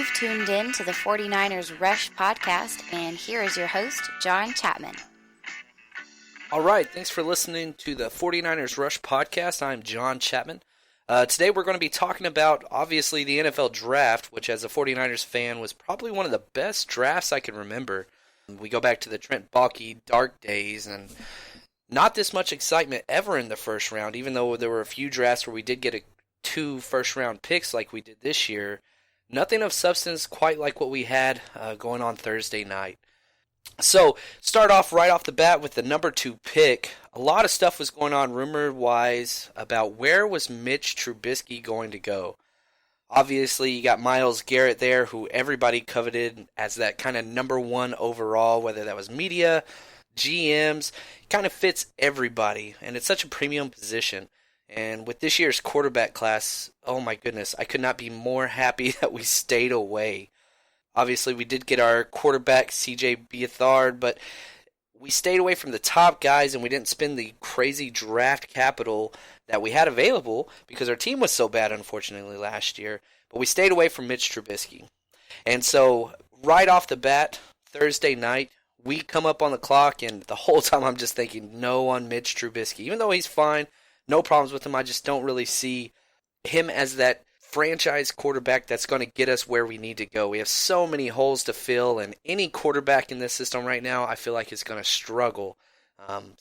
You've tuned in to the 49ers Rush podcast, and here is your host, John Chapman. All right, thanks for listening to the 49ers Rush podcast. I'm John Chapman. Today we're going to be talking about, obviously, the NFL Draft, which as a 49ers fan was probably one of the best drafts I can remember. We go back to the Trent Baalke dark days, and not this much excitement ever in the first round, even though there were a few drafts where we did get two first-round picks like we did this year. Nothing of substance quite like what we had going on Thursday night. So, start off right off the bat with the number 2 pick. A lot of stuff was going on rumor-wise about where was Mitch Trubisky going to go. Obviously, you got Myles Garrett there, who everybody coveted as that kind of number 1 overall, whether that was media, GMs, kind of fits everybody, and it's such a premium position. And with this year's quarterback class, oh my goodness, I could not be more happy that we stayed away. Obviously, we did get our quarterback, C.J. Beathard, but we stayed away from the top guys, and we didn't spend the crazy draft capital that we had available because our team was so bad, unfortunately, last year. But we stayed away from Mitch Trubisky. And so, right off the bat, Thursday night, we come up on the clock, and the whole time I'm just thinking, no on Mitch Trubisky. Even though he's fine, no problems with him, I just don't really see him as that franchise quarterback that's going to get us where we need to go. We have so many holes to fill, and any quarterback in this system right now, I feel like is going to struggle.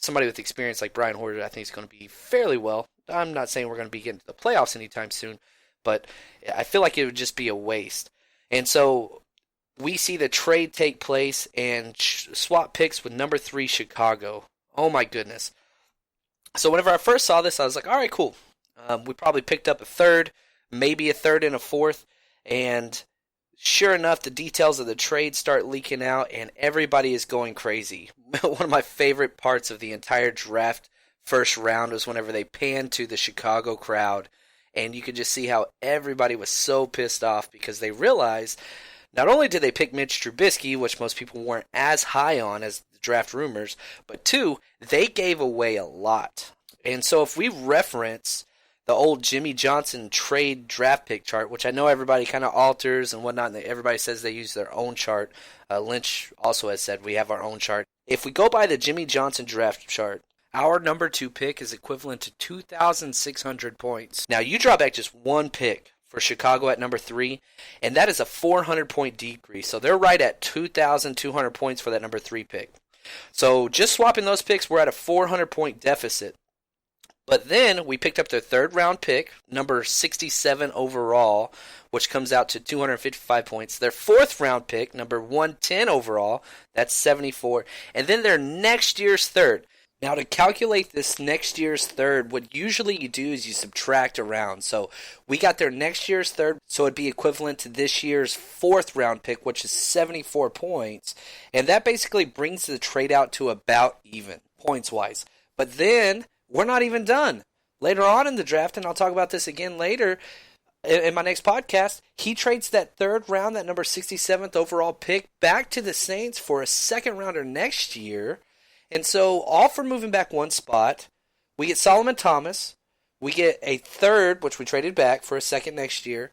Somebody with experience like Brian Hoyer, I think is going to be fairly well. I'm not saying we're going to be getting to the playoffs anytime soon, but I feel like it would just be a waste. And so we see the trade take place and swap picks with number 3 Chicago. Oh my goodness. So whenever I first saw this, I was like, all right, cool. We probably picked up a third, maybe a third and a fourth, and sure enough, the details of the trade start leaking out, and everybody is going crazy. One of my favorite parts of the entire draft first round was whenever they panned to the Chicago crowd, and you could just see how everybody was so pissed off because they realized not only did they pick Mitch Trubisky, which most people weren't as high on as the draft rumors, but 2, they gave away a lot. And so if we reference the old Jimmy Johnson trade draft pick chart, which I know everybody kind of alters and whatnot, and everybody says they use their own chart. Lynch also has said we have our own chart. If we go by the Jimmy Johnson draft chart, our number 2 pick is equivalent to 2,600 points. Now, you draw back just one pick for Chicago at number 3, and that is a 400-point decrease. So they're right at 2,200 points for that number 3 pick. So just swapping those picks, we're at a 400-point deficit. But then we picked up their 3rd-round pick, number 67 overall, which comes out to 255 points. Their 4th-round pick, number 110 overall, that's 74. And then their next year's 3rd. Now, to calculate this next year's 3rd, what usually you do is you subtract around. So we got their next year's 3rd, so it'd be equivalent to this year's 4th-round pick, which is 74 points. And that basically brings the trade out to about even, points-wise. But then we're not even done. Later on in the draft, and I'll talk about this again later in my next podcast, he trades that 3rd round, that number 67th overall pick, back to the Saints for a 2nd-rounder next year. And so, all for moving back one spot. We get Solomon Thomas. We get a 3rd, which we traded back for a 2nd next year.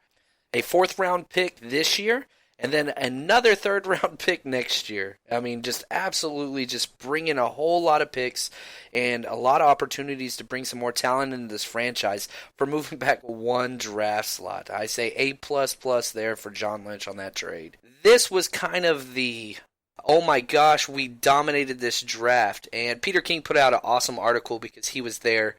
A 4th-round pick this year. And then another 3rd-round pick next year. I mean, just absolutely just bringing a whole lot of picks and a lot of opportunities to bring some more talent into this franchise for moving back one draft slot. I say A++ there for John Lynch on that trade. This was kind of the, oh my gosh, we dominated this draft. And Peter King put out an awesome article because he was there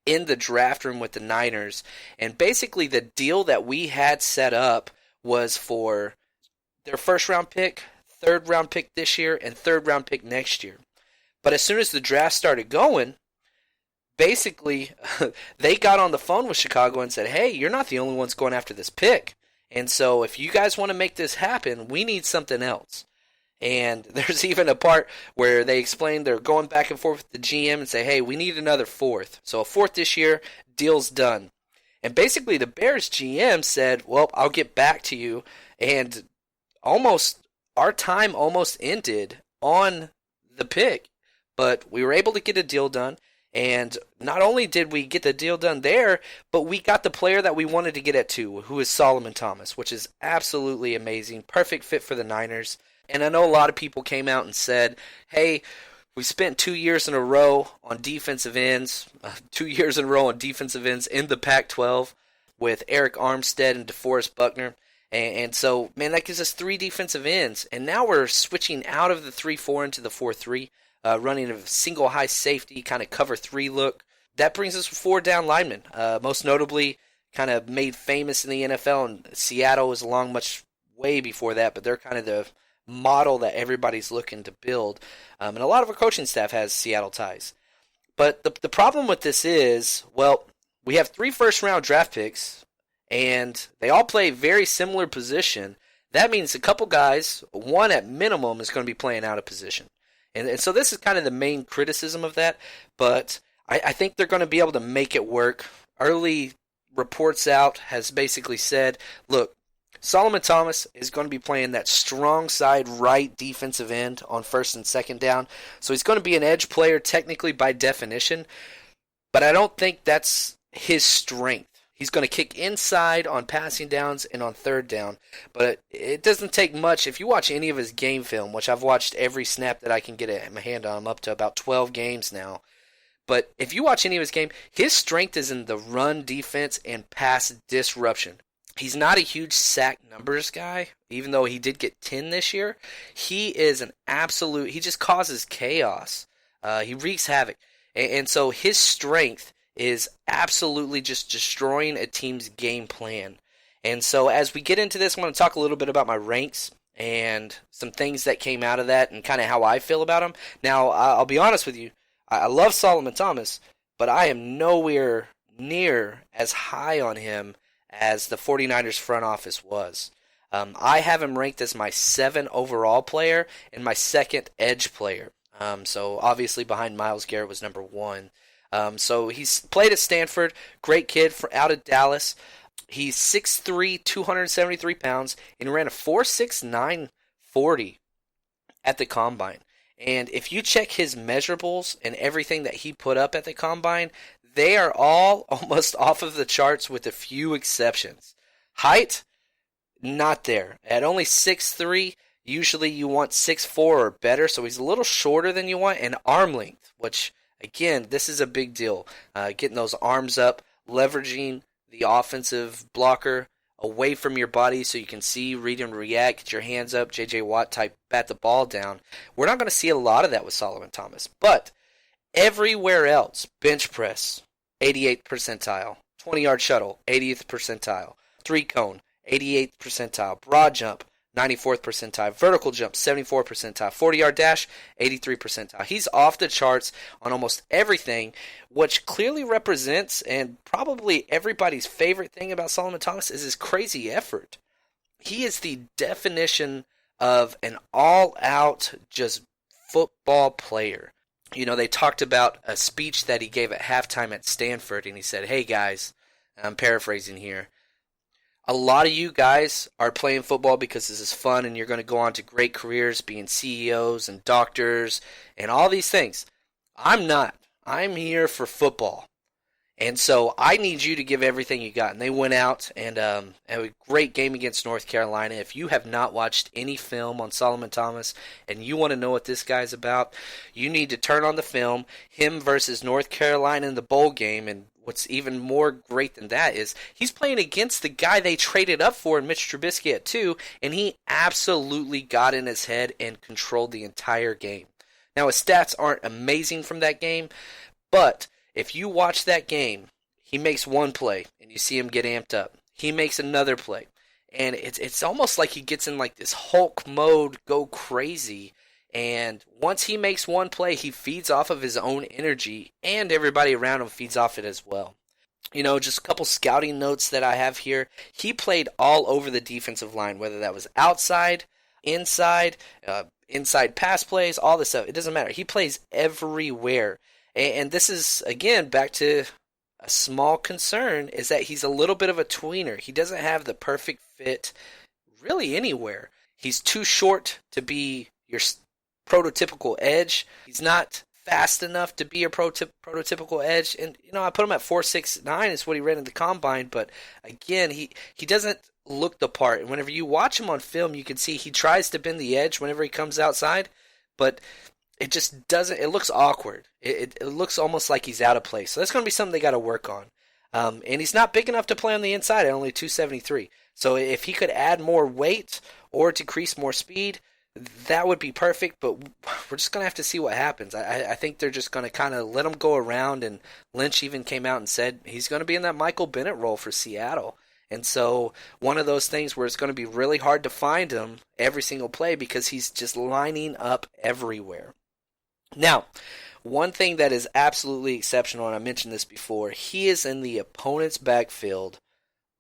in the draft room with the Niners. And basically the deal that we had set up was for their 1st-round pick, 3rd-round pick this year, and 3rd-round pick next year. But as soon as the draft started going, basically they got on the phone with Chicago and said, hey, you're not the only ones going after this pick. And so if you guys want to make this happen, we need something else. And there's even a part where they explain they're going back and forth with the GM and say, hey, we need another 4th. So a 4th this year, deal's done. And basically the Bears GM said, well, I'll get back to you. And our time almost ended on the pick. But we were able to get a deal done. And not only did we get the deal done there, but we got the player that we wanted to get at too, who is Solomon Thomas, which is absolutely amazing. Perfect fit for the Niners. And I know a lot of people came out and said, hey, we spent 2 years in a row on defensive ends, 2 years in a row on defensive ends in the Pac-12 with Eric Armstead and DeForest Buckner. And so, man, that gives us 3 defensive ends. And now we're switching out of the 3-4 into the 4-3, running a single high safety, kind of cover 3 look. That brings us 4 down linemen, most notably kind of made famous in the NFL. And Seattle was along much way before that, but they're kind of the model that everybody's looking to build. And a lot of our coaching staff has Seattle ties. But the problem with this is, well, we have 3 first-round draft picks, and they all play very similar position. That means a couple guys, one at minimum, is going to be playing out of position. And so this is kind of the main criticism of that, but I think they're going to be able to make it work. Early reports out has basically said, look, Solomon Thomas is going to be playing that strong side right defensive end on first and second down. So he's going to be an edge player technically by definition, but I don't think that's his strength. He's going to kick inside on passing downs and on third down, but it doesn't take much. If you watch any of his game film, which I've watched every snap that I can get my hand on, I'm up to about 12 games now. But if you watch any of his game, his strength is in the run defense and pass disruption. He's not a huge sack numbers guy, even though he did get 10 this year. He is an absolute, he just causes chaos. He wreaks havoc. And so his strength is absolutely just destroying a team's game plan. And so as we get into this, I'm going to talk a little bit about my ranks and some things that came out of that and kind of how I feel about him. Now, I'll be honest with you. I love Solomon Thomas, but I am nowhere near as high on him as the 49ers front office was. I have him ranked as my 7 overall player and my 2nd edge player. So obviously behind Myles Garrett was number 1. So he's played at Stanford, great kid out of Dallas. He's 6'3", 273 pounds, and he ran a 4.69 40 at the Combine. And if you check his measurables and everything that he put up at the Combine, they are all almost off of the charts with a few exceptions. Height, not there. At only 6'3", usually you want 6'4" or better, so he's a little shorter than you want. And arm length, which, again, this is a big deal. Getting those arms up, leveraging the offensive blocker away from your body so you can see, read, and react, get your hands up, J.J. Watt type, bat the ball down. We're not going to see a lot of that with Solomon Thomas, but everywhere else, bench press, 88th percentile, 20-yard shuttle, 80th percentile, 3-cone, 88th percentile, broad jump, 94th percentile, vertical jump, 74th percentile, 40-yard dash, 83rd percentile. He's off the charts on almost everything, which clearly represents, and probably everybody's favorite thing about Solomon Thomas, is his crazy effort. He is the definition of an all-out, just football player. You know, they talked about a speech that he gave at halftime at Stanford, and he said, hey guys, I'm paraphrasing here, a lot of you guys are playing football because this is fun and you're going to go on to great careers being CEOs and doctors and all these things. I'm not. I'm here for football. And so I need you to give everything you got. And they went out and had a great game against North Carolina. If you have not watched any film on Solomon Thomas and you want to know what this guy's about, you need to turn on the film, him versus North Carolina in the bowl game. And what's even more great than that is he's playing against the guy they traded up for in Mitch Trubisky at 2, and he absolutely got in his head and controlled the entire game. Now, his stats aren't amazing from that game, but if you watch that game, he makes one play, and you see him get amped up. He makes another play, and it's almost like he gets in like this Hulk mode, go crazy. And once he makes one play, he feeds off of his own energy, and everybody around him feeds off it as well. You know, just a couple scouting notes that I have here. He played all over the defensive line, whether that was outside, inside, inside pass plays, all this stuff. It doesn't matter. He plays everywhere. And this is, again, back to a small concern, is that he's a little bit of a tweener. He doesn't have the perfect fit really anywhere. He's too short to be your prototypical edge. He's not fast enough to be a prototypical edge. And, I put him at 4.69 is what he ran in the combine. But, again, he doesn't look the part. And whenever you watch him on film, you can see he tries to bend the edge whenever he comes outside. But it just doesn't – it looks awkward. It looks almost like he's out of place. So that's going to be something they got to work on. And he's not big enough to play on the inside at only 273. So if he could add more weight or decrease more speed, that would be perfect. But we're just going to have to see what happens. I think they're just going to kind of let him go around. And Lynch even came out and said he's going to be in that Michael Bennett role for Seattle. And so one of those things where it's going to be really hard to find him every single play because he's just lining up everywhere. Now, one thing that is absolutely exceptional, and I mentioned this before, he is in the opponent's backfield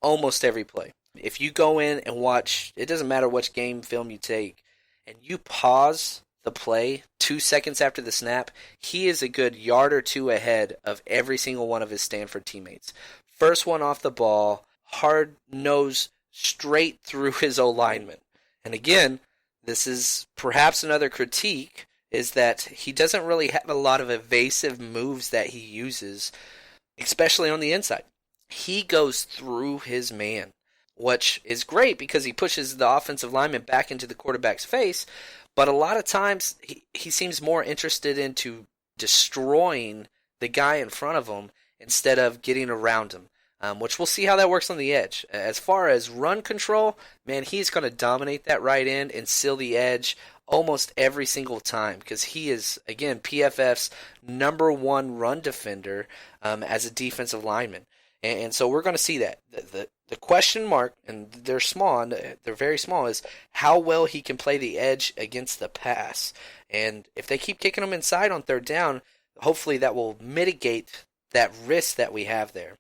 almost every play. If you go in and watch, it doesn't matter which game film you take, and you pause the play 2 seconds after the snap, he is a good yard or two ahead of every single one of his Stanford teammates. First one off the ball, hard nose straight through his O-lineman. And again, this is perhaps another critique, is that he doesn't really have a lot of evasive moves that he uses, especially on the inside. He goes through his man, which is great because he pushes the offensive lineman back into the quarterback's face, but a lot of times he seems more interested into destroying the guy in front of him instead of getting around him, which we'll see how that works on the edge. As far as run control, man, he's going to dominate that right end and seal the edge almost every single time because he is, again, PFF's #1 run defender as a defensive lineman. And so we're going to see that. The question mark, and they're small, and they're very small, is how well he can play the edge against the pass. And if they keep kicking him inside on third down, hopefully that will mitigate that risk that we have there.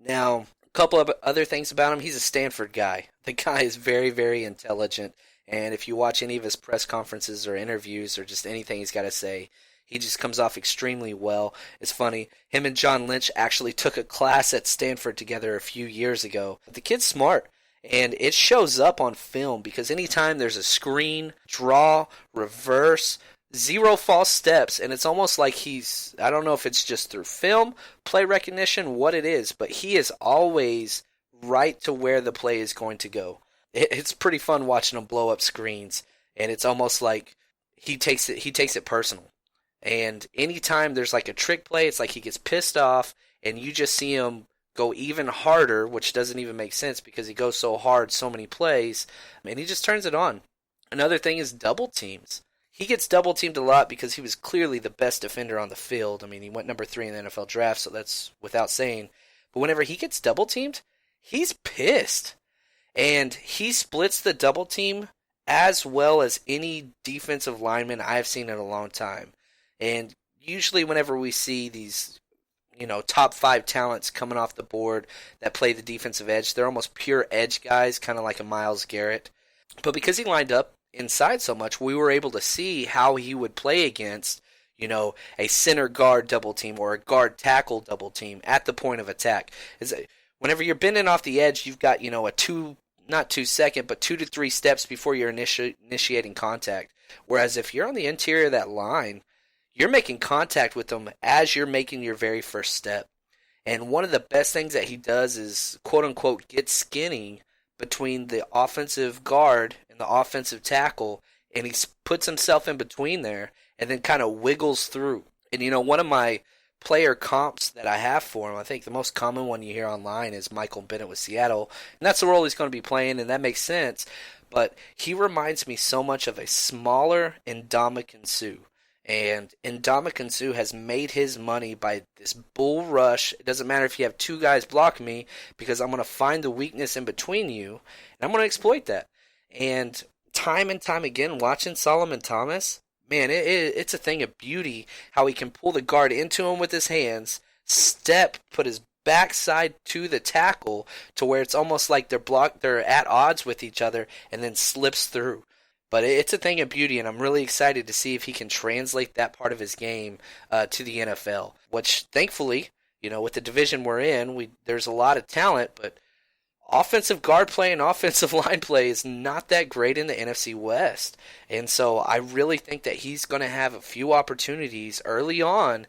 Now, a couple of other things about him. He's a Stanford guy. The guy is very, very intelligent. And if you watch any of his press conferences or interviews or just anything he's got to say, he just comes off extremely well. It's funny, him and John Lynch actually took a class at Stanford together a few years ago. But the kid's smart, and it shows up on film because anytime there's a screen, draw, reverse, 0 false steps, and it's almost like I don't know if it's just through film, play recognition, what it is, but he is always right to where the play is going to go. It's pretty fun watching him blow up screens, and it's almost like he takes it personal. And anytime there's like a trick play, it's like he gets pissed off, and you just see him go even harder, which doesn't even make sense because he goes so hard so many plays, and he just turns it on. Another thing is double teams. He gets double teamed a lot because he was clearly the best defender on the field. I mean, he went number 3 in the NFL draft, so that's without saying. But whenever he gets double teamed, he's pissed. And he splits the double team as well as any defensive lineman I've seen in a long time. And usually whenever we see these, top 5 talents coming off the board that play the defensive edge, they're almost pure edge guys, kind of like a Myles Garrett. But because he lined up inside so much, we were able to see how he would play against, a center guard double team or a guard tackle double team at the point of attack. Whenever you're bending off the edge, you've got, not 2 second, but 2 to 3 steps before you're initiating contact. Whereas if you're on the interior of that line, you're making contact with them as you're making your very first step. And one of the best things that he does is, quote unquote, get skinny between the offensive guard and the offensive tackle, and he puts himself in between there and then kind of wiggles through. And one of my player comps that I have for him, I think the most common one you hear online is Michael Bennett with Seattle, and that's the role he's going to be playing, and that makes sense. But he reminds me so much of a smaller Ndamukong Suh. And Ndamukong Suh has made his money by this bull rush. It doesn't matter if you have 2 guys blocking me because I'm going to find the weakness in between you, and I'm going to exploit that. And time again, watching Solomon Thomas, man, it's a thing of beauty how he can pull the guard into him with his hands, put his backside to the tackle to where it's almost like they're at odds with each other, and then slips through. But it's a thing of beauty, and I'm really excited to see if he can translate that part of his game to the NFL, which thankfully, with the division we're in, there's a lot of talent, but offensive guard play and offensive line play is not that great in the NFC West. And so I really think that he's going to have a few opportunities early on